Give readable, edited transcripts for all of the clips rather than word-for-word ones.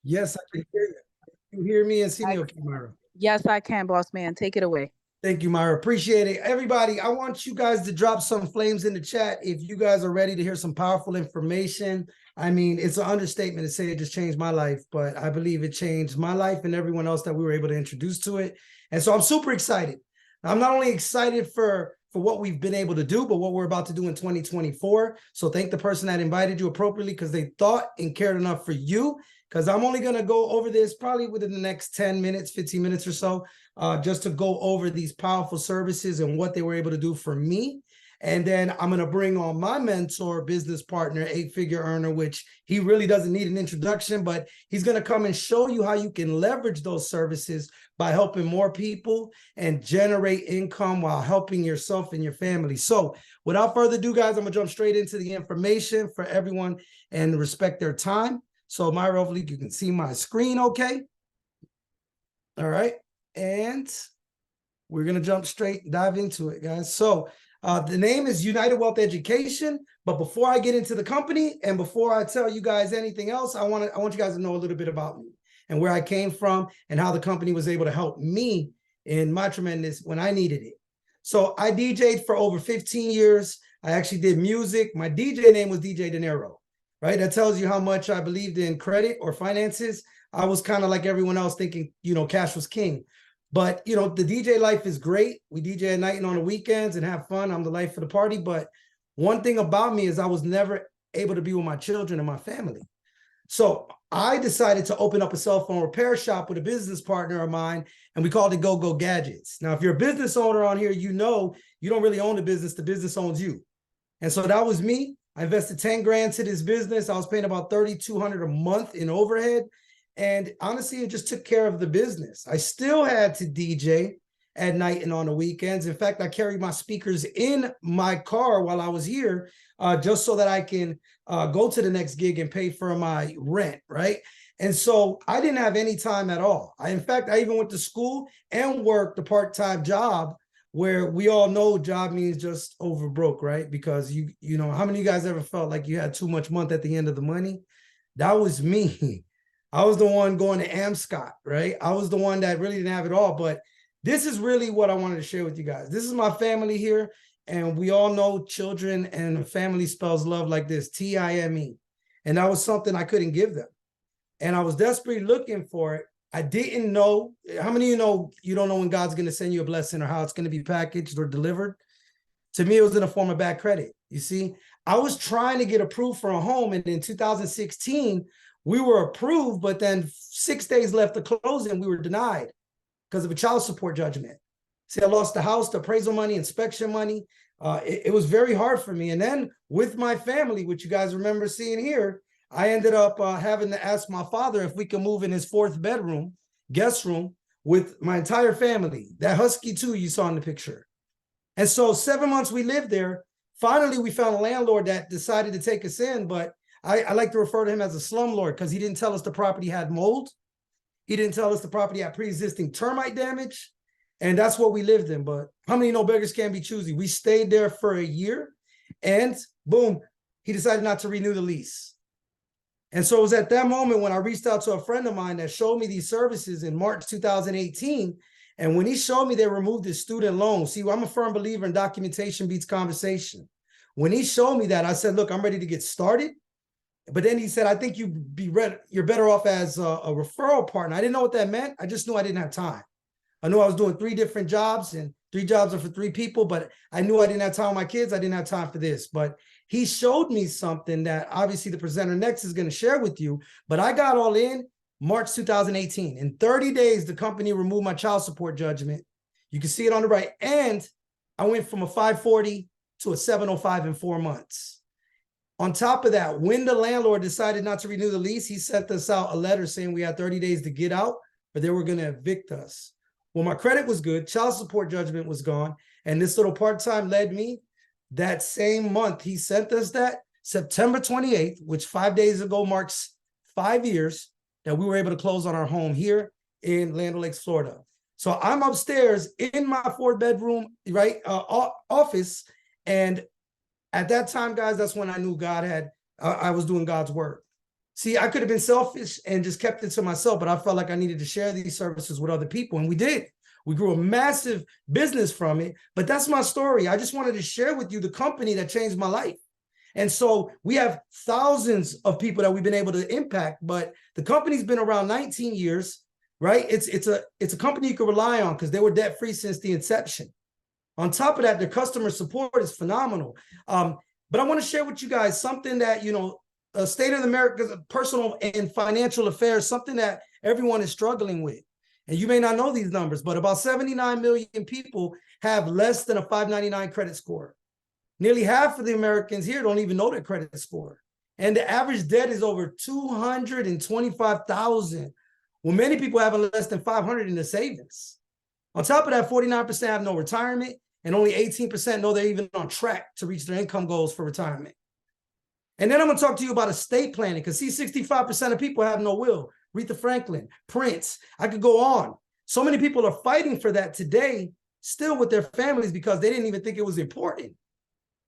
Yes, I can hear you. You hear me and see I, me, okay, Myra? yes, I can, boss man. Take it away. Thank you, Myra. Appreciate it. Everybody, I want you guys to drop some flames in the chat if you guys are ready to hear some powerful information. I mean, it's an understatement to say it just changed my life, but I believe it changed my life and everyone else that we were able to introduce to it. And so I'm super excited. I'm not only excited for what we've been able to do, but what we're about to do in 2024. So thank the person that invited you appropriately because they thought and cared enough for you. Because I'm only going to go over this probably within the next 10 minutes, 15 minutes or so, just to go over these powerful services and what they were able to do for me. And then I'm going to bring on my mentor, business partner, eight-figure earner, which he really doesn't need an introduction, but he's going to come and show you how you can leverage those services by helping more people and generate income while helping yourself and your family. So without further ado, guys, I'm going to jump straight into the information for everyone and respect their time. So Myra, hopefully you can see my screen okay. All right. And we're going to jump straight, dive into it, guys. So the name is United Wealth Education. But before I get into the company and before I tell you guys anything else, I want you guys to know a little bit about me and where I came from and how the company was able to help me in my tremendous when I needed it. So I DJ'd for over 15 years. I actually did music. My DJ name was DJ De Niro, right? That tells you how much I believed in credit or finances. I was kind of like everyone else thinking, cash was king. But, the DJ life is great. We DJ at night and on the weekends and have fun. I'm the life of the party. But one thing about me is I was never able to be with my children and my family. So I decided to open up a cell phone repair shop with a business partner of mine, and we called it Go Go Gadgets. Now, if you're a business owner on here, you don't really own the business owns you. And so that was me. I invested 10 grand to this business. I was paying about $3,200 a month in overhead. And honestly, it just took care of the business. I still had to DJ at night and on the weekends. In fact, I carried my speakers in my car while I was here, just so that I can go to the next gig and pay for my rent, right? And so I didn't have any time at all. In fact, I even went to school and worked a part-time job where we all know job means just over broke, right? Because how many of you guys ever felt like you had too much month at the end of the money? That was me. I was the one going to AmScot, right? I was the one that really didn't have it all. But this is really what I wanted to share with you guys. This is my family here. And we all know children and family spells love like this, T-I-M-E. And that was something I couldn't give them. And I was desperately looking for it. I didn't know. How many of you don't know when God's going to send you a blessing or how it's going to be packaged or delivered? To me, it was in a form of bad credit. You see, I was trying to get approved for a home. And in 2016, we were approved, but then 6 days left to closing, we were denied because of a child support judgment. See, I lost the house, the appraisal money, inspection money. It was very hard for me. And then with my family, which you guys remember seeing here, I ended up having to ask my father if we could move in his fourth bedroom, guest room, with my entire family. That husky too you saw in the picture. And so 7 months we lived there. Finally, we found a landlord that decided to take us in, but I like to refer to him as a slumlord because he didn't tell us the property had mold. He didn't tell us the property had pre-existing termite damage. And that's what we lived in. But how many know beggars can't be choosy? We stayed there for a year and boom, he decided not to renew the lease. And so it was at that moment when I reached out to a friend of mine that showed me these services in March 2018. And when he showed me they removed his student loan, see, I'm a firm believer in documentation beats conversation. When he showed me that, I said, look, I'm ready to get started. But then he said, I think you're better off as a referral partner. I didn't know what that meant. I just knew I didn't have time. I knew I was doing 3 different jobs and 3 jobs are for 3 people, but I knew I didn't have time with my kids. I didn't have time for this. But he showed me something that obviously the presenter next is going to share with you. But I got all in March 2018. In 30 days, the company removed my child support judgment. You can see it on the right. And I went from a 540 to a 705 in 4 months. On top of that, when the landlord decided not to renew the lease, he sent us out a letter saying we had 30 days to get out, but they were going to evict us. Well, my credit was good. Child support judgment was gone. And this little part-time led me that same month. He sent us that September 28th, which 5 days ago marks 5 years that we were able to close on our home here in Land O'Lakes, Florida. So I'm upstairs in my 4-bedroom, right, office. And at that time, guys, that's when I knew God I was doing God's work. See, I could have been selfish and just kept it to myself, but I felt like I needed to share these services with other people, and we did. We grew a massive business from it, but that's my story. I just wanted to share with you the company that changed my life. And so we have thousands of people that we've been able to impact, but the company's been around 19 years, right? It's a company you can rely on because they were debt-free since the inception. On top of that, their customer support is phenomenal. But I want to share with you guys something that, State of America's personal and financial affairs, something that everyone is struggling with. And you may not know these numbers, but about 79 million people have less than a 599 credit score. Nearly half of the Americans here don't even know their credit score. And the average debt is over 225,000. Well, many people have less than 500 in their savings. On top of that, 49% have no retirement, and only 18% know they're even on track to reach their income goals for retirement. And then I'm going to talk to you about estate planning, because see, 65% of people have no will. Aretha Franklin, Prince, I could go on. So many people are fighting for that today, still with their families, because they didn't even think it was important.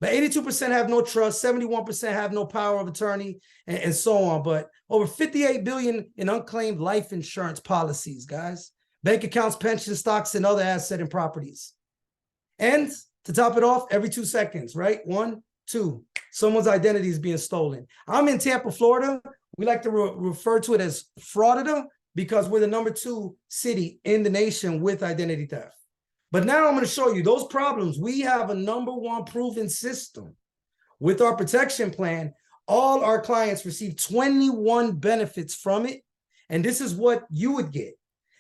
But 82% have no trust, 71% have no power of attorney, and so on. But over 58 billion in unclaimed life insurance policies, guys. Bank accounts, pension stocks, and other asset and properties. And to top it off, every 2 seconds, right? 1, 2, someone's identity is being stolen. I'm in Tampa, Florida. We like to refer to it as Fraudita because we're the #2 city in the nation with identity theft. But now I'm going to show you those problems. We have a #1 proven system. With our protection plan, all our clients receive 21 benefits from it. And this is what you would get.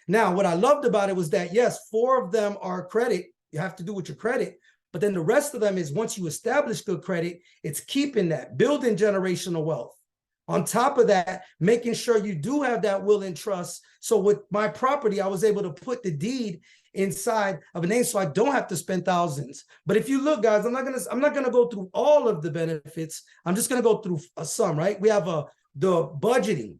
Now, what I loved about it was that, yes, 4 of them are credit. You have to do with your credit. But then the rest of them is once you establish good credit, it's keeping that, building generational wealth. On top of that, making sure you do have that will and trust. So with my property, I was able to put the deed inside of a name so I don't have to spend thousands. But if you look, guys, I'm not gonna go through all of the benefits. I'm just gonna go through some, right? We have the budgeting.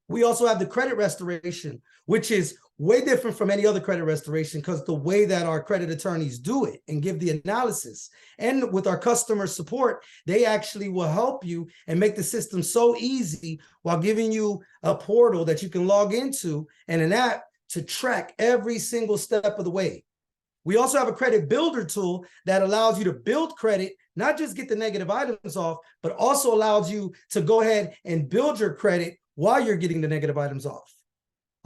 We also have the credit restoration, which is way different from any other credit restoration because the way that our credit attorneys do it and give the analysis. And with our customer support, they actually will help you and make the system so easy while giving you a portal that you can log into and an app to track every single step of the way. We also have a credit builder tool that allows you to build credit, not just get the negative items off, but also allows you to go ahead and build your credit while you're getting the negative items off.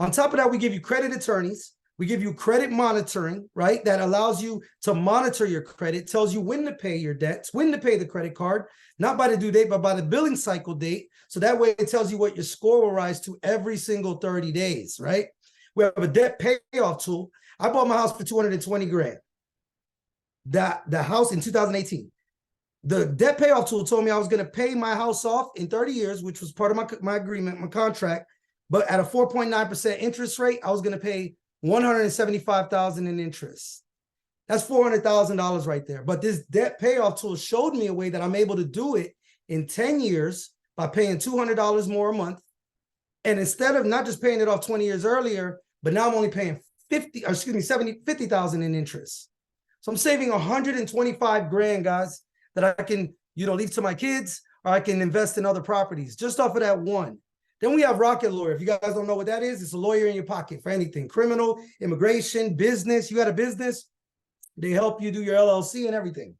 On top of that, we give you credit attorneys. We give you credit monitoring, right? That allows you to monitor your credit, tells you when to pay your debts, when to pay the credit card, not by the due date, but by the billing cycle date. So that way it tells you what your score will rise to every single 30 days, right? We have a debt payoff tool. I bought my house for 220 grand. The house in 2018. The debt payoff tool told me I was going to pay my house off in 30 years, which was part of my agreement, my contract. But at a 4.9% interest rate, I was going to pay $175,000 in interest. That's $400,000 right there. But this debt payoff tool showed me a way that I'm able to do it in 10 years by paying $200 more a month. And instead of not just paying it off 20 years earlier, but now I'm only paying $50,000 in interest. So I'm saving 125 grand, guys, that I can, leave to my kids, or I can invest in other properties just off of that one. Then we have Rocket Lawyer. If you guys don't know what that is, it's a lawyer in your pocket for anything, criminal, immigration, business. You got a business, they help you do your LLC and everything.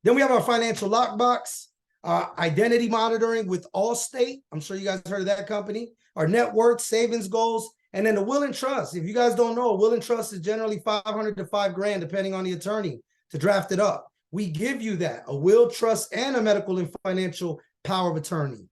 Then we have our financial lockbox, identity monitoring with Allstate. I'm sure you guys heard of that company. Our net worth, savings goals, and then the will and trust. If you guys don't know, will and trust is generally 500 to 5 grand, depending on the attorney to draft it up. We give you that, a will, trust, and a medical and financial power of attorney.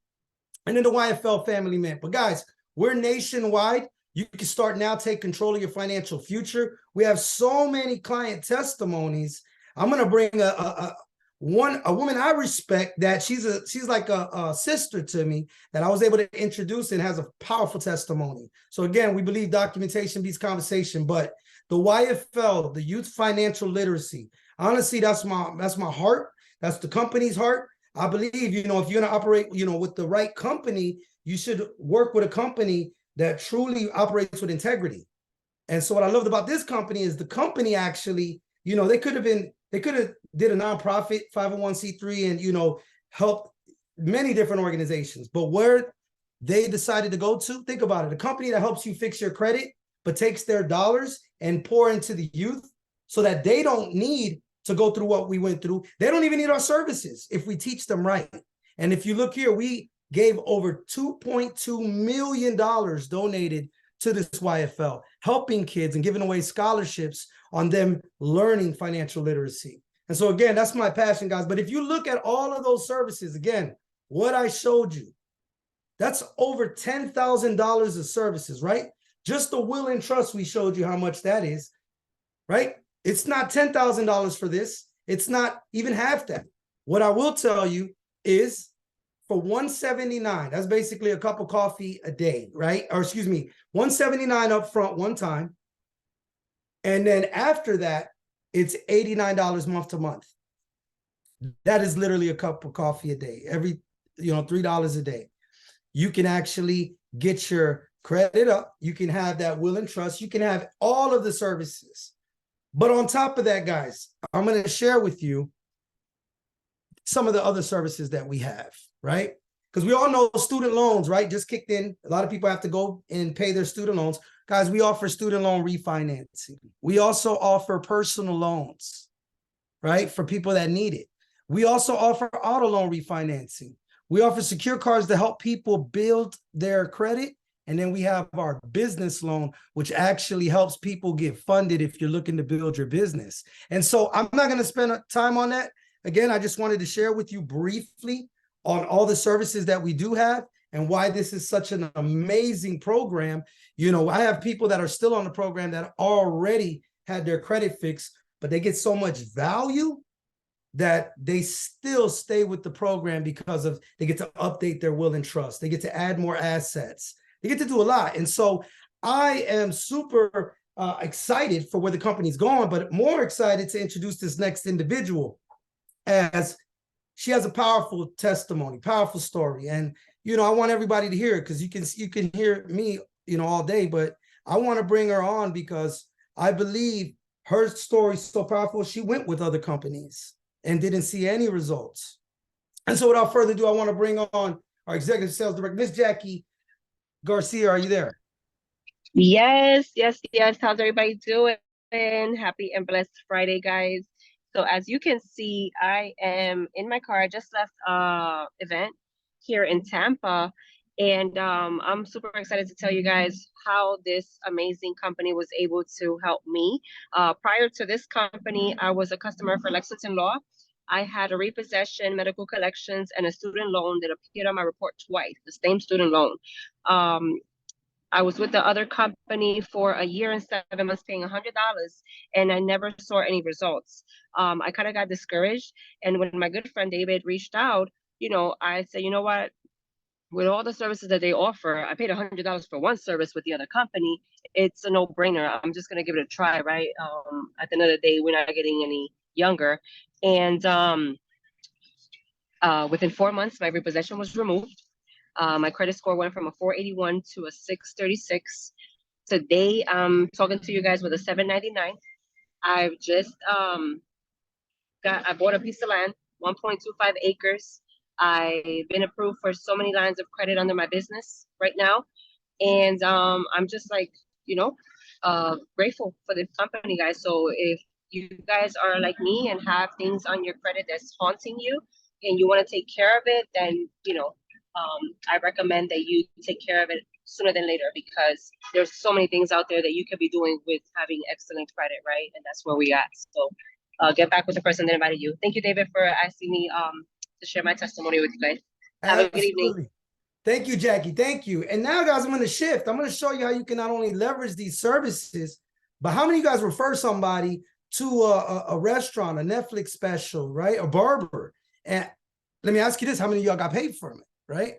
And then the YFL Family Mint. But guys, we're nationwide. You can start now, take control of your financial future. We have so many client testimonies. I'm going to bring a woman I respect that she's like a sister to me that I was able to introduce and has a powerful testimony. So again, we believe documentation beats conversation, but the YFL, the Youth Financial Literacy, honestly, that's my heart. That's the company's heart. I believe, if you're going to operate, with the right company, you should work with a company that truly operates with integrity. And so what I loved about this company is the company actually, they could have did a nonprofit 501c3 and, helped many different organizations, but where they decided to go to, think about it, a company that helps you fix your credit, but takes their dollars and pour into the youth so that they don't need to go through what we went through. They don't even need our services if we teach them right. And if you look here, we gave over $2.2 million donated to this YFL, helping kids and giving away scholarships on them learning financial literacy. And so again, that's my passion, guys. But if you look at all of those services, again, what I showed you, that's over $10,000 of services, right? Just the will and trust, we showed you how much that is, right? It's not $10,000 for this. It's not even half that. What I will tell you is for $179, that's basically a cup of coffee a day, right? Or excuse me, $179 up front one time. And then after that, it's $89 month to month. That is literally a cup of coffee a day, every, $3 a day. You can actually get your credit up. You can have that will and trust. You can have all of the services. But on top of that, guys, I'm going to share with you some of the other services that we have, right? Because we all know student loans, right? Just kicked in. A lot of people have to go and pay their student loans. Guys, we offer student loan refinancing. We also offer personal loans, right? For people that need it. We also offer auto loan refinancing. We offer secure cards to help people build their credit. And then we have our business loan, which actually helps people get funded if you're looking to build your business. And so I'm not going to spend time on that. Again, I just wanted to share with you briefly on all the services that we do have and why this is such an amazing program. I have people that are still on the program that already had their credit fixed, but they get so much value that they still stay with the program because of they get to update their will and trust. They get to add more assets. They get to do a lot. And so I am super excited for where the company's going, but more excited to introduce this next individual, as she has a powerful testimony, powerful story. And, I want everybody to hear it because you can hear me, all day, but I want to bring her on because I believe her story is so powerful. She went with other companies and didn't see any results. And so without further ado, I want to bring on our executive sales director, Miss Jackie Garcia. Are you there? Yes. How's everybody doing? Happy and blessed Friday, guys. So as you can see, I am in my car. I just left event here in Tampa, and I'm super excited to tell you guys how this amazing company was able to help me. Prior to this company, I was a customer for Lexington Law. I had a repossession, medical collections, and a student loan that appeared on my report twice, the same student loan. I was with the other company for a year and 7 months paying $100, and I never saw any results. I kind of got discouraged. And when my good friend David reached out, I said, you know what? With all the services that they offer, I paid $100 for one service with the other company. It's a no-brainer. I'm just going to give it a try, right? At the end of the day, we're not getting any younger. And within 4 months, my repossession was removed. My credit score went from a 481 to a 636. Today, I'm talking to you guys with a 799. I've just I bought a piece of land, 1.25 acres. I've been approved for so many lines of credit under my business right now. And I'm just grateful for this company, guys. So if you guys are like me and have things on your credit that's haunting you and you want to take care of it, then, I recommend that you take care of it sooner than later, because there's so many things out there that you could be doing with having excellent credit, right? And that's where we at. So get back with the person that invited you. Thank you, David, for asking me to share my testimony with you guys. Have a good evening. Thank you, Jackie. Thank you. And now, guys, I'm going to shift. I'm going to show you how you can not only leverage these services, but how many of you guys refer somebody to a restaurant, a Netflix special, right? A barber. And let me ask you this. How many of y'all got paid from it, right?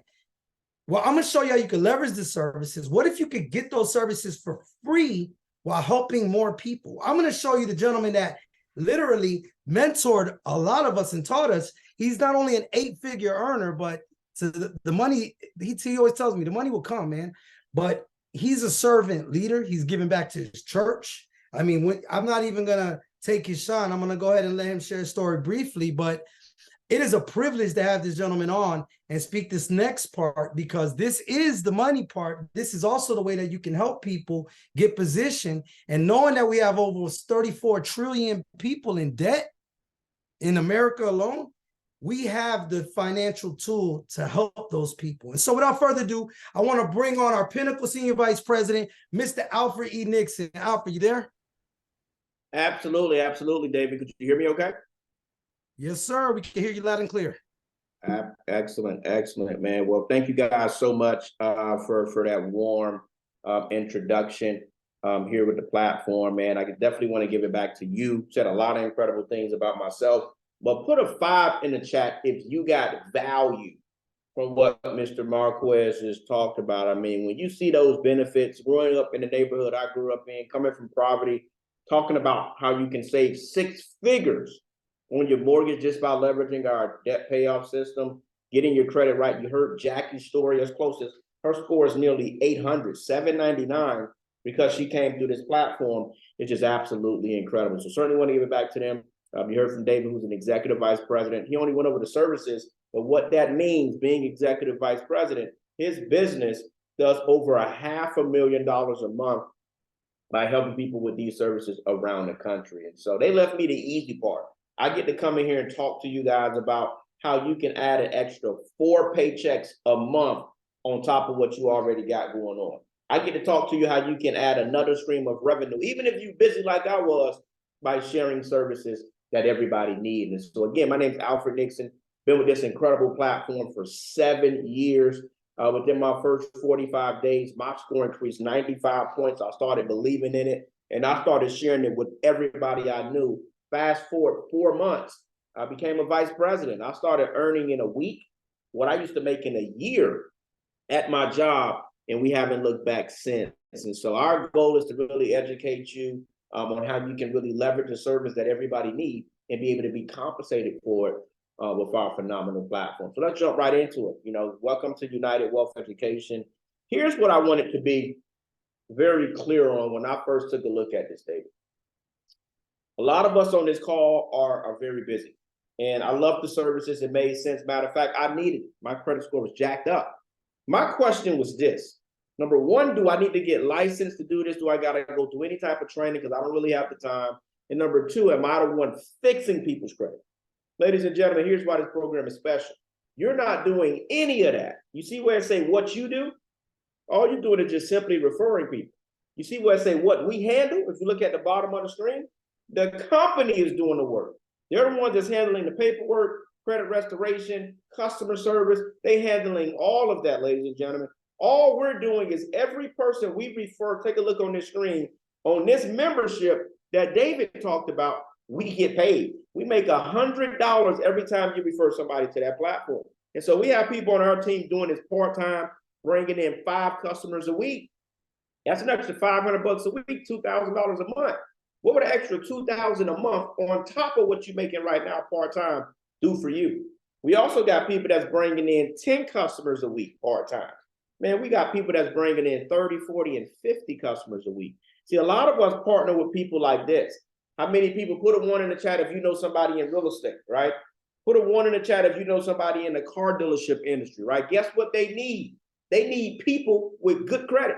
Well, I'm going to show you how you can leverage the services. What if you could get those services for free while helping more people? I'm going to show you the gentleman that literally mentored a lot of us and taught us. He's not only an 8-figure earner, but so the money, he always tells me the money will come, man. But he's a servant leader. He's giving back to his church. I mean, I'm not even going to take his shine. I'm going to go ahead and let him share his story briefly. But it is a privilege to have this gentleman on and speak this next part, because this is the money part. This is also the way that you can help people get positioned. And knowing that we have over 34 trillion people in debt in America alone, we have the financial tool to help those people. And so without further ado, I want to bring on our Pinnacle Senior Vice President, Mr. Alfred E. Nixon. Alfred, you there? Absolutely, absolutely, David. Could you hear me okay? Yes, sir. We can hear you loud and clear. Excellent, excellent, man. Well, thank you guys so much for that warm introduction here with the platform, man. I definitely want to give it back to you. Said a lot of incredible things about myself, but put a 5 in the chat if you got value from what Mr. Marquez has talked about. I mean, when you see those benefits, growing up in the neighborhood I grew up in, coming from poverty, talking about how you can save 6 figures on your mortgage just by leveraging our debt payoff system, getting your credit right. You heard Jackie's story. As close as her score is nearly 800, 799, because she came through this platform. It's just absolutely incredible. So certainly want to give it back to them. You heard from David, who's an executive vice president. He only went over the services, but what that means, being executive vice president, his business does over $500,000 a month by helping people with these services around the country. And so they left me the easy part. I get to come in here and talk to you guys about how you can add an extra 4 paychecks a month on top of what you already got going on. I get to talk to you how you can add another stream of revenue, even if you're busy like I was, by sharing services that everybody needs. And so again, my name is Alfred Nixon, been with this incredible platform for 7 years. Within my first 45 days, my score increased 95 points. I started believing in it, and I started sharing it with everybody I knew. Fast forward 4 months, I became a vice president. I started earning in a week what I used to make in a year at my job, and we haven't looked back since. And so our goal is to really educate you on how you can really leverage a service that everybody needs and be able to be compensated for it with our phenomenal platform. So let's jump right into it. You know, welcome to United Wealth Education. Here's what I wanted to be very clear on when I first took a look at this, David. A lot of us on this call are very busy, and I love the services. It made sense. Matter of fact, I needed it. My credit score was jacked up. My question was this. Number one, do I need to get licensed to do this? Do I got to go through any type of training because I don't really have the time? And number two, am I the one fixing people's credit? Ladies and gentlemen, here's why this program is special. You're not doing any of that. You see where it say what you do? All you're doing is just simply referring people. You see where it say what we handle? If you look at the bottom of the screen, the company is doing the work. They're the ones that's handling the paperwork, credit restoration, customer service. They handling all of that, ladies and gentlemen. All we're doing is every person we refer, take a look on this screen, on this membership that David talked about, we get paid. We make $100 every time you refer somebody to that platform. And so we have people on our team doing this part-time, bringing in 5 customers a week. That's an extra $500 a week, $2,000 a month. What would an extra $2,000 a month on top of what you're making right now part-time do for you? We also got people that's bringing in 10 customers a week part-time. Man, we got people that's bringing in 30, 40, and 50 customers a week. See, a lot of us partner with people like this. How many people, put a 1 in the chat if you know somebody in real estate, right? Put a 1 in the chat if you know somebody in the car dealership industry, right? Guess what they need? They need people with good credit,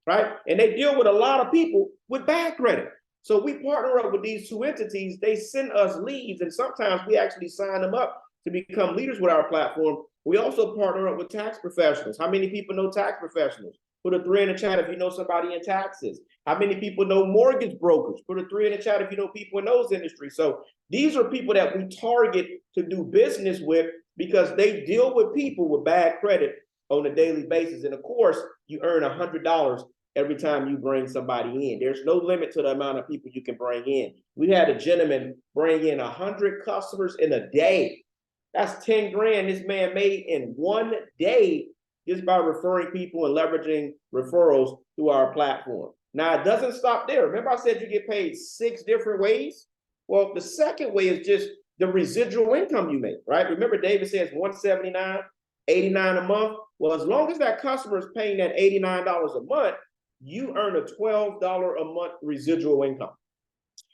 right? And they deal with a lot of people with bad credit. So we partner up with these 2 entities. They send us leads, and sometimes we actually sign them up to become leaders with our platform. We also partner up with tax professionals. How many people know tax professionals? Put a 3 in the chat if you know somebody in taxes. How many people know mortgage brokers? Put a 3 in the chat if you know people in those industries. So these are people that we target to do business with because they deal with people with bad credit on a daily basis. And of course, you earn $100 every time you bring somebody in. There's no limit to the amount of people you can bring in. We had a gentleman bring in 100 customers in a day. That's 10 grand this man made in 1 day just by referring people and leveraging referrals through our platform. Now, it doesn't stop there. Remember I said you get paid 6 different ways? Well, the second way is just the residual income you make, right? Remember David says $179, $89 a month. Well, as long as that customer is paying that $89 a month, you earn a $12 a month residual income.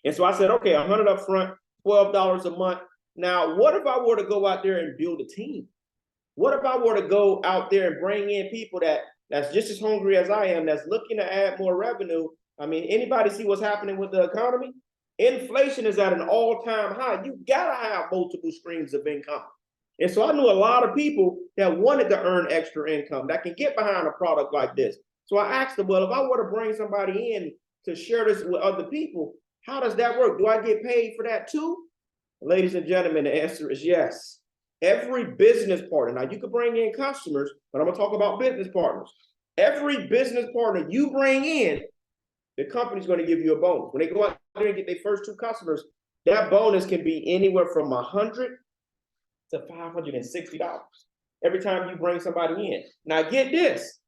And so I said, okay, 100 up front, $12 a month. Now, what if I were to go out there and build a team? What if I were to go out there and bring in people that's just as hungry as I am, that's looking to add more revenue? I mean, anybody see what's happening with the economy? Inflation is at an all-time high. You gotta have multiple streams of income. And so I knew a lot of people that wanted to earn extra income that can get behind a product like this. So I asked them, well, if I were to bring somebody in to share this with other people, how does that work? Do I get paid for that too? Ladies and gentlemen, the answer is yes. Every business partner, now you could bring in customers, but I'm gonna talk about business partners. Every business partner you bring in, the company's gonna give you a bonus. When they go out there and get their first 2 customers, that bonus can be anywhere from $100 to $560 every time you bring somebody in. Now get this,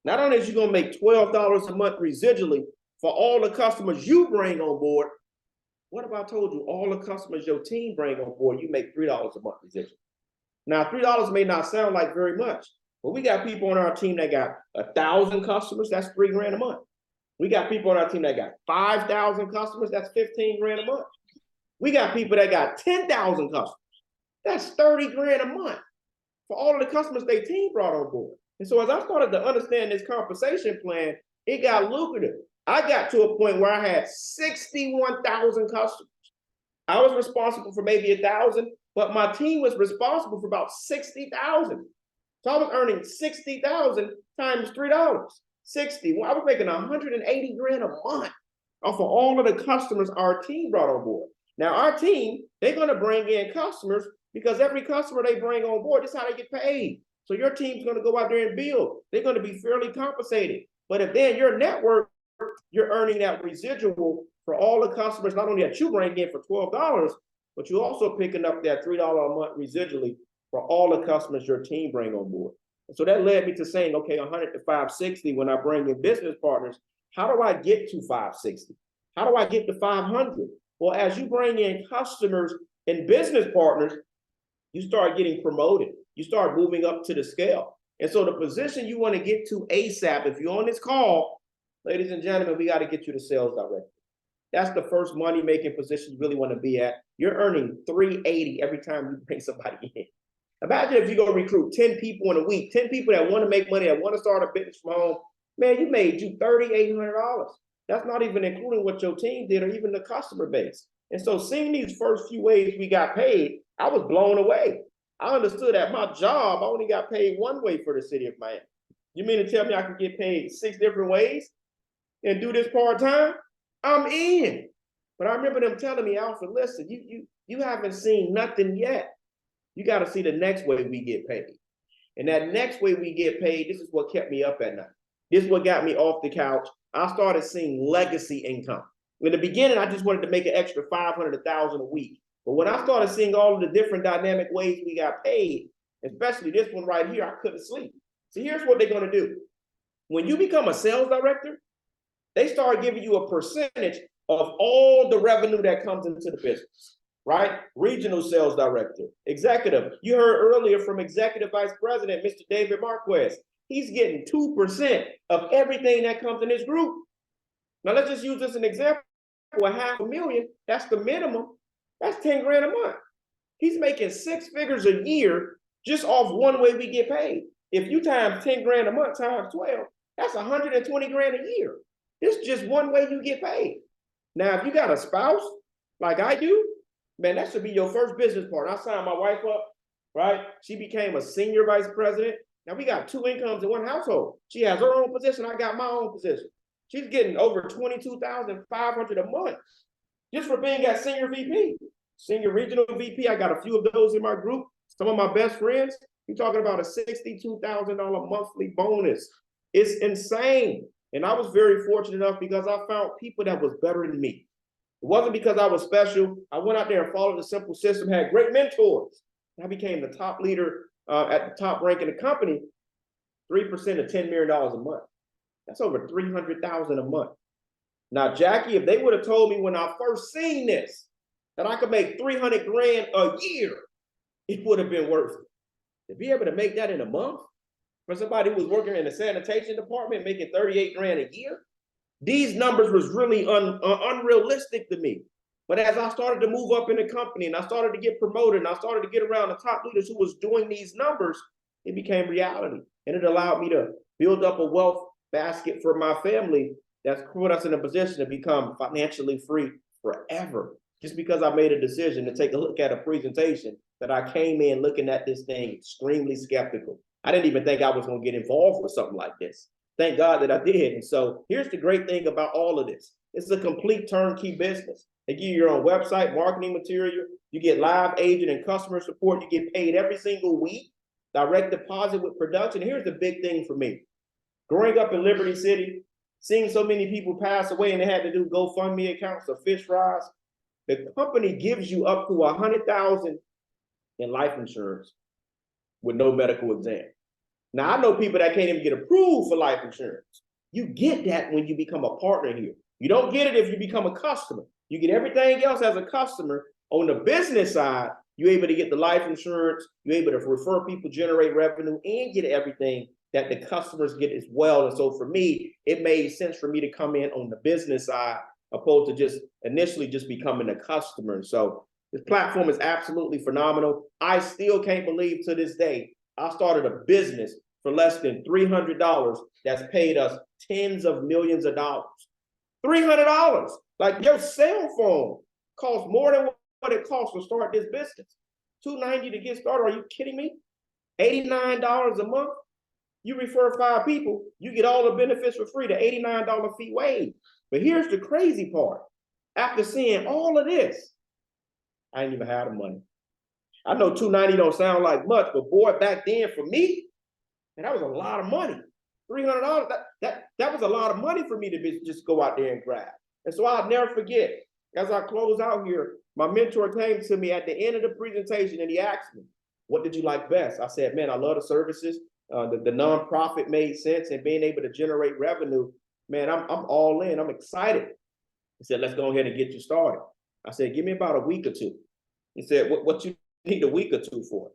not only is you gonna make $12 a month residually for all the customers you bring on board, what if I told you all the customers your team bring on board, you make $3 a month residual? Now, $3 may not sound like very much, but we got people on our team that got 1,000 customers, that's $3 grand a month. We got people on our team that got 5,000 customers, that's 15 grand a month. We got people that got 10,000 customers, that's 30 grand a month for all of the customers their team brought on board. And so as I started to understand this compensation plan, it got lucrative. I got to a point where I had 61,000 customers. I was responsible for maybe 1,000, but my team was responsible for about 60,000. So I was earning 60,000 times $3. 60. Well, I was making 180 grand a month off of all of the customers our team brought on board. Now our team, they're going to bring in customers because every customer they bring on board, this is how they get paid. So your team's going to go out there and build. They're going to be fairly compensated. But if then your network, you're earning that residual for all the customers, not only that you bring in for $12, but you're also picking up that $3 a month residually for all the customers your team bring on board. And so that led me to saying, okay, 100 to 560 when I bring in business partners, how do I get to 560? How do I get to 500? Well, as you bring in customers and business partners, you start getting promoted. You start moving up to the scale. And so the position you want to get to ASAP, if you're on this call, ladies and gentlemen, we got to get you to sales director. That's the first money-making position you really want to be at. You're earning $380 every time you bring somebody in. Imagine if you go recruit 10 people in a week, 10 people that want to make money, that want to start a business from home. Man, you made you $3,800. That's not even including what your team did or even the customer base. And so seeing these first few ways we got paid, I was blown away. I understood that my job, I only got paid one way for the city of Miami. You mean to tell me I can get paid 6 different ways and do this part-time? I'm in. But I remember them telling me, Alfred, listen, you haven't seen nothing yet. You got to see the next way we get paid. And that next way we get paid, this is what kept me up at night. This is what got me off the couch. I started seeing legacy income. In the beginning, I just wanted to make an extra $500 to $1,000 a week. But when I started seeing all of the different dynamic ways we got paid, especially this one right here, I couldn't sleep. So here's what they're going to do. When you become a sales director, they start giving you a percentage of all the revenue that comes into the business, right? Regional sales director, executive. You heard earlier from executive vice president, Mr. David Marquez. He's getting 2% of everything that comes in his group. Now let's just use this as an example. $500,000, that's the minimum. That's 10 grand a month. He's making 6 figures a year just off one way we get paid. If you times 10 grand a month times 12, that's 120 grand a year. It's just one way you get paid. Now, if you got a spouse like I do, man, that should be your first business partner. I signed my wife up, right? She became a senior vice president. Now we got 2 incomes in one household. She has her own position. I got my own position. She's getting over $22,500 a month just for being at senior VP, senior regional VP. I got a few of those in my group. Some of my best friends, you're talking about a $62,000 monthly bonus. It's insane. And I was very fortunate enough because I found people that was better than me. It wasn't because I was special. I went out there and followed the simple system, had great mentors. I became the top leader at the top rank in the company, 3% of $10 million a month. That's over $300,000 a month. Now, Jackie, if they would have told me when I first seen this, that I could make 300 grand a year, it would have been worth it. To be able to make that in a month, for somebody who was working in the sanitation department, making 38 grand a year, these numbers was really unrealistic to me. But as I started to move up in the company and I started to get promoted and I started to get around the top leaders who was doing these numbers, it became reality. And it allowed me to build up a wealth basket for my family that's put us in a position to become financially free forever. Just because I made a decision to take a look at a presentation that I came in looking at this thing extremely skeptical. I didn't even think I was going to get involved with something like this. Thank God that I did. And so here's the great thing about all of this. It's a complete turnkey business. They give you your own website, marketing material. You get live agent and customer support. You get paid every single week, direct deposit with production. Here's the big thing for me. Growing up in Liberty City, seeing so many people pass away and they had to do GoFundMe accounts or fish fries, the company gives you up to $100,000 in life insurance with no medical exam. Now, I know people that can't even get approved for life insurance. You get that when you become a partner here. You don't get it if you become a customer. You get everything else as a customer. On the business side, you're able to get the life insurance, you're able to refer people, generate revenue, and get everything that the customers get as well. And so for me, it made sense for me to come in on the business side opposed to just initially just becoming a customer. So this platform is absolutely phenomenal. I still can't believe to this day, I started a business for less than $300 that's paid us tens of millions of dollars. $300, like your cell phone costs more than what it costs to start this business. $290 to get started. Are you kidding me? $89 a month. You refer 5 people, you get all the benefits for free. The $89 fee waived. But here's the crazy part. After seeing all of this, I didn't even have the money. I know $290 don't sound like much, but boy, back then for me, and that was a lot of money. $300, that was a lot of money for me to just go out there and grab. And so I'll never forget, as I close out here, my mentor came to me at the end of the presentation and he asked me, what did you like best? I said, man, I love the services. The nonprofit made sense and being able to generate revenue. Man, I'm all in. I'm excited. He said, let's go ahead and get you started. I said, give me about a week or two. He said, what you need a week or two for?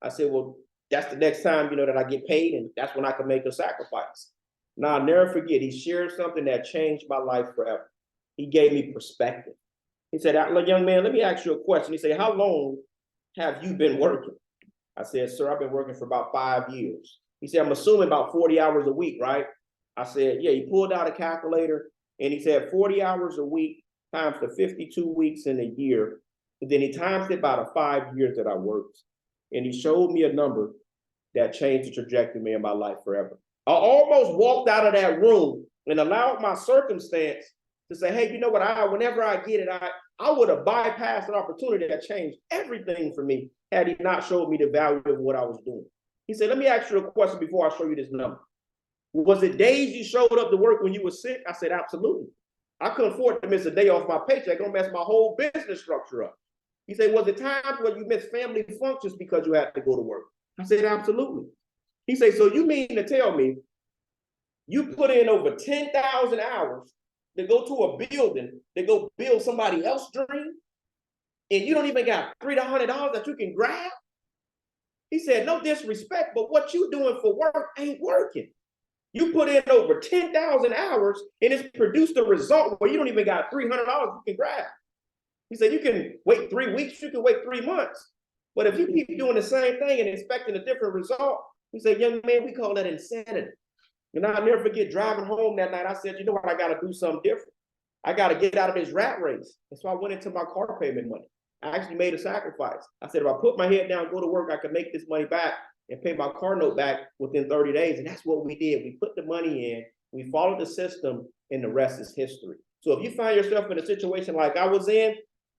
I said, well, that's the next time, that I get paid, and that's when I can make a sacrifice. Now, I'll never forget, he shared something that changed my life forever. He gave me perspective. He said, young man, let me ask you a question. He said, how long have you been working? I said, sir, I've been working for about 5 years. He said, I'm assuming about 40 hours a week, right? I said, yeah. He pulled out a calculator and he said 40 hours a week times the 52 weeks in a year. And then he times it by the 5 years that I worked. And he showed me a number that changed the trajectory of my life forever. I almost walked out of that room and allowed my circumstance to say, hey, you know what, whenever I get it, I would have bypassed an opportunity that changed everything for me had he not showed me the value of what I was doing. He said, let me ask you a question before I show you this number. Was it days you showed up to work when you were sick? I said, absolutely. I couldn't afford to miss a day off my paycheck. Gonna mess my whole business structure up. He said, was it times where you missed family functions because you had to go to work? I said, absolutely. He said, so you mean to tell me you put in over 10,000 hours to go to a building to go build somebody else's dream, and you don't even got $300 that you can grab? He said, no disrespect, but what you doing for work ain't working. You put in over 10,000 hours and it's produced a result where you don't even got $300 you can grab. He said, you can wait 3 weeks, you can wait 3 months. But if you keep doing the same thing and expecting a different result, he said, young man, we call that insanity. And I'll never forget driving home that night. I said, you know what? I got to do something different. I got to get out of this rat race. And so I went into my car payment money. I actually made a sacrifice. I said, if I put my head down, go to work, I can make this money back and pay my car note back within 30 days. And that's what we did. We put the money in, we followed the system, and the rest is history. So if you find yourself in a situation like I was in,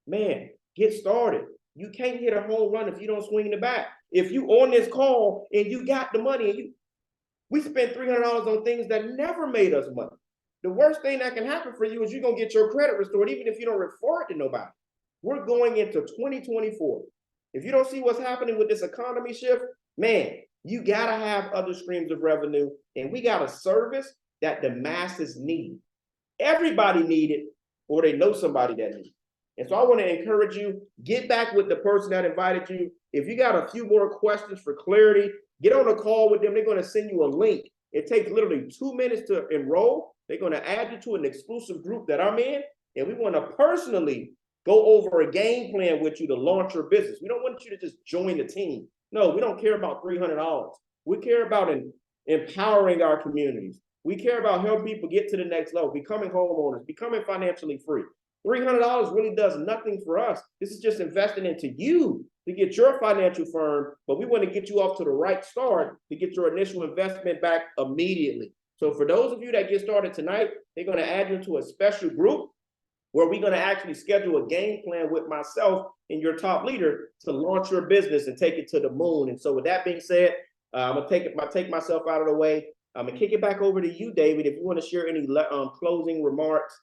man, get started. You can't hit a home run if you don't swing in the bat. If you on this call and you got the money and we spent $300 on things that never made us money. The worst thing that can happen for you is you're going to get your credit restored, even if you don't refer it to nobody. We're going into 2024. If you don't see what's happening with this economy shift, man, you got to have other streams of revenue. And we got a service that the masses need. Everybody need it, or they know somebody that needs it. And so I want to encourage you, get back with the person that invited you. If you got a few more questions for clarity, get on a call with them. They're going to send you a link. It takes literally 2 minutes to enroll. They're going to add you to an exclusive group that I'm in. And we want to personally go over a game plan with you to launch your business. We don't want you to just join the team. No, we don't care about $300. We care about empowering our communities. We care about helping people get to the next level, becoming homeowners, becoming financially free. $300 really does nothing for us. This is just investing into you to get your financial firm, but we want to get you off to the right start to get your initial investment back immediately. So for those of you that get started tonight, they're going to add you to a special group where we're going to actually schedule a game plan with myself and your top leader to launch your business and take it to the moon. And so with that being said, I'm going to take myself out of the way. I'm going to kick it back over to you, David, if you want to share any closing remarks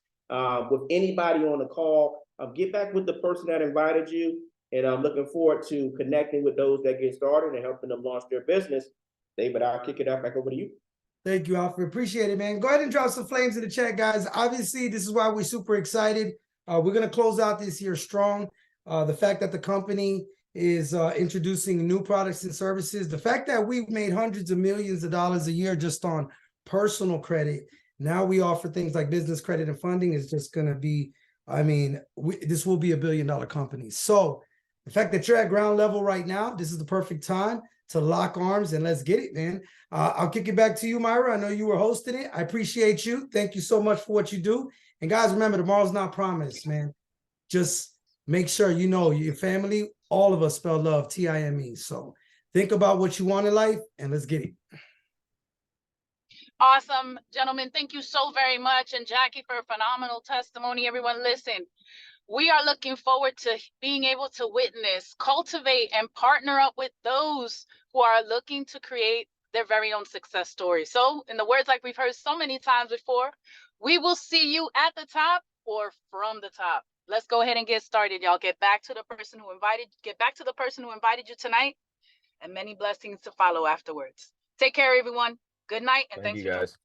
with anybody on the call. Get back with the person that invited you, and I'm looking forward to connecting with those that get started and helping them launch their business. David, I'll kick it back over to you. Thank you, Alfred. Appreciate it, man. Go ahead and drop some flames in the chat, guys. Obviously, this is why we're super excited. We're going to close out this year strong. The fact that the company is introducing new products and services, the fact that we've made hundreds of millions of dollars a year just on personal credit. Now we offer things like business credit and funding is just going to be, I mean, this will be $1 billion company. So the fact that you're at ground level right now, this is the perfect time to lock arms and let's get it, man. I'll kick it back to you, Myra. I know you were hosting it. I appreciate you. Thank you so much for what you do. And guys, remember, tomorrow's not promised, man. Just make sure you know your family, all of us spell love, T-I-M-E. So think about what you want in life and let's get it. Awesome, gentlemen. Thank you so very much. And Jackie for a phenomenal testimony. Everyone, listen, we are looking forward to being able to witness, cultivate, and partner up with those who are looking to create their very own success story. So in the words like we've heard so many times before, we will see you at the top or from the top. Let's go ahead and get started, y'all. Get back to the person who invited you tonight, and many blessings to follow afterwards. Take care, everyone. Good night, and Thank thanks you, for guys.